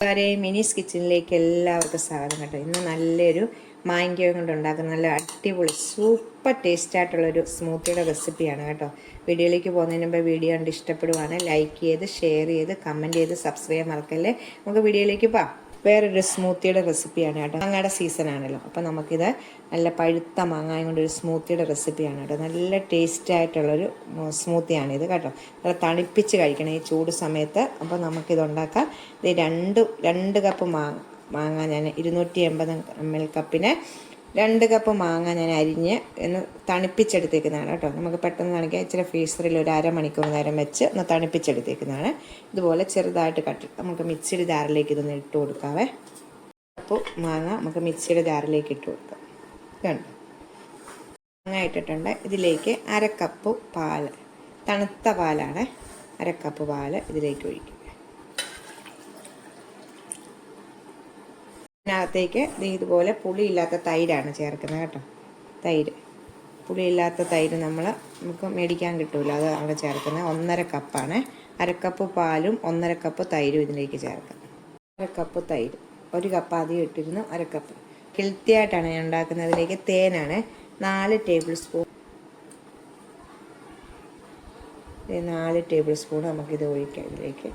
മിനീസ് കിച്ചണിലേക്ക് എല്ലാവർക്കും സ്വാഗതം കേട്ടോ. ഇന്ന് നല്ലൊരു മാങ്കയും കൊണ്ട് ഉണ്ടാക്കുന്ന നല്ല അടിപൊളി സൂപ്പർ ടേസ്റ്റ് ആയിട്ടുള്ളൊരു സ്മൂത്തിയുടെ റെസിപ്പിയാണ് കേട്ടോ. വീഡിയോയിലേക്ക് പോകുന്നതിന് മുമ്പ് വീഡിയോ കണ്ട് ഇഷ്ടപ്പെടുവാണ് ലൈക്ക് ചെയ്ത് ഷെയർ ചെയ്ത് കമൻറ്റ് ചെയ്ത് സബ്സ്ക്രൈബ് മറക്കല്ലേ. നമുക്ക് വീഡിയോയിലേക്ക് പോകാം. വേറൊരു സ്മൂത്തിയുടെ റെസിപ്പിയാണ് കേട്ടോ. മാങ്ങയുടെ സീസണാണല്ലോ, അപ്പോൾ നമുക്കിത് നല്ല പഴുത്ത മാങ്ങായും കൊണ്ടൊരു സ്മൂത്തിയുടെ റെസിപ്പിയാണ് കേട്ടോ. നല്ല ടേസ്റ്റ് ആയിട്ടുള്ളൊരു സ്മൂത്തിയാണിത് കേട്ടോ. നല്ല തണുപ്പിച്ച് കഴിക്കണം ഈ ചൂട് സമയത്ത്. അപ്പോൾ നമുക്കിതുണ്ടാക്കാം. ഇത് രണ്ട് കപ്പ് മാങ്ങ ഞാൻ 280 ml കപ്പിന് 2 കപ്പ് മാങ്ങ ഞാൻ അരിഞ്ഞ് ഒന്ന് തണുപ്പിച്ചെടുത്തേക്കുന്നതാണ് കേട്ടോ. നമുക്ക് പെട്ടെന്ന് തണിക്കാൻ ഇച്ചിരി ഫ്രീസറിൽ ഒരു അരമണിക്കൂർ നേരം വെച്ച് ഒന്ന് തണുപ്പിച്ചെടുത്തേക്കുന്നതാണ്. ഇതുപോലെ ചെറുതായിട്ട് നമുക്ക് മിക്സിയുടെ ജാറിലേക്ക് ഇതൊന്ന് ഇട്ട് കൊടുക്കാവേ. അപ്പോൾ മാങ്ങ നമുക്ക് മിക്സിയുടെ ജാറിലേക്ക് ഇട്ട് കൊടുക്കാം. കണ്ടോ, മാങ്ങ ഇട്ടിട്ടുണ്ട്. ഇതിലേക്ക് 1/2 കപ്പ് പാല്, തണുത്ത പാലാണ്, 1/2 കപ്പ് പാല് ഇതിലേക്ക് ഒഴിക്കും. ഇതിനകത്തേക്ക് ഇതുപോലെ പുളിയില്ലാത്ത തൈരാണ് ചേർക്കുന്നത് കേട്ടോ. പുളിയില്ലാത്ത തൈര് നമുക്ക് മേടിക്കാൻ കിട്ടില്ല, അത് അവിടെ ചേർക്കുന്നത്. 1/2 കപ്പാണ്. 1/2 കപ്പ് പാലും 1/2 കപ്പ് തൈരും ഇതിലേക്ക് ചേർക്കാം. 1/2 കപ്പ് തൈര്, 1 കപ്പ് ആദ്യം ഇട്ടിരുന്നു, 1/2 കപ്പ്. ഹെൽത്തി ആയിട്ടാണ് ഞാൻ ഉണ്ടാക്കുന്നത്. അതിലേക്ക് തേനാണ് 4 ടേബിൾ സ്പൂൺ. 4 ടേബിൾ സ്പൂൺ നമുക്കിത് ഒഴിക്കാം. ഇതിലേക്ക്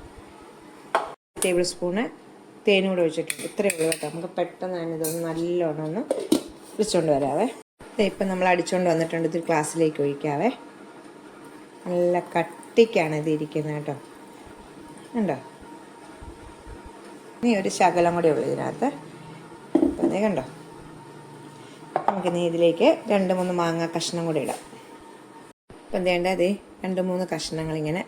ടേബിൾ സ്പൂണ് തേനും കൂടെ ഒഴിച്ചിട്ടുണ്ട്. ഇത്രയേ ഉള്ളൂ കേട്ടോ. നമുക്ക് പെട്ടെന്ന് തന്നെ ഇതൊന്ന് നല്ലോണം ഒന്ന് അടിച്ചുകൊണ്ട് വരാവേ. ഇപ്പം നമ്മൾ അടിച്ചുകൊണ്ട് വന്നിട്ടുണ്ട്. ഇത് ഗ്ലാസ്സിലേക്ക് ഒഴിക്കാവേ. നല്ല കട്ടിക്കാണ് ഇത് ഇരിക്കുന്നത് കേട്ടോ. ഉണ്ടോ? ഇനി ഒരു ശകലം കൂടെ ഉള്ളൂ ഇതിനകത്ത്. അപ്പം അതേ കണ്ടോ. നമുക്കിനി ഇതിലേക്ക് 2-3 മാങ്ങ കഷ്ണം കൂടെ ഇടാം. ഇപ്പം എന്തേണ്ട അതേ 2-3 കഷ്ണങ്ങളിങ്ങനെ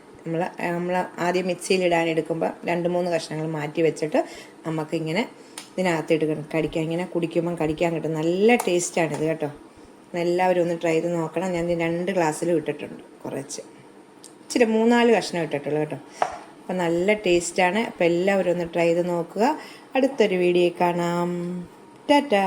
നമ്മൾ ആദ്യം മിക്സിയിലിടാൻ എടുക്കുമ്പോൾ 2-3 കഷ്ണങ്ങൾ മാറ്റി വെച്ചിട്ട് നമുക്കിങ്ങനെ ഇതിനകത്തിട്ട് കടിക്കാൻ, ഇങ്ങനെ കുടിക്കുമ്പം കടിക്കാൻ കിട്ടും. നല്ല ടേസ്റ്റാണിത് കേട്ടോ. എല്ലാവരും ഒന്ന് ട്രൈ ചെയ്ത് നോക്കണം. ഞാൻ 2 ഗ്ലാസ്സിലും ഇട്ടിട്ടുണ്ട്, കുറച്ച് ഇച്ചിരി 3-4 കഷ്ണം ഇട്ടിട്ടുള്ളൂ കേട്ടോ. അപ്പം നല്ല ടേസ്റ്റാണ്. അപ്പം എല്ലാവരും ഒന്ന് ട്രൈ ചെയ്ത് നോക്കുക. അടുത്തൊരു വീഡിയോ കാണാം. ടാറ്റാ.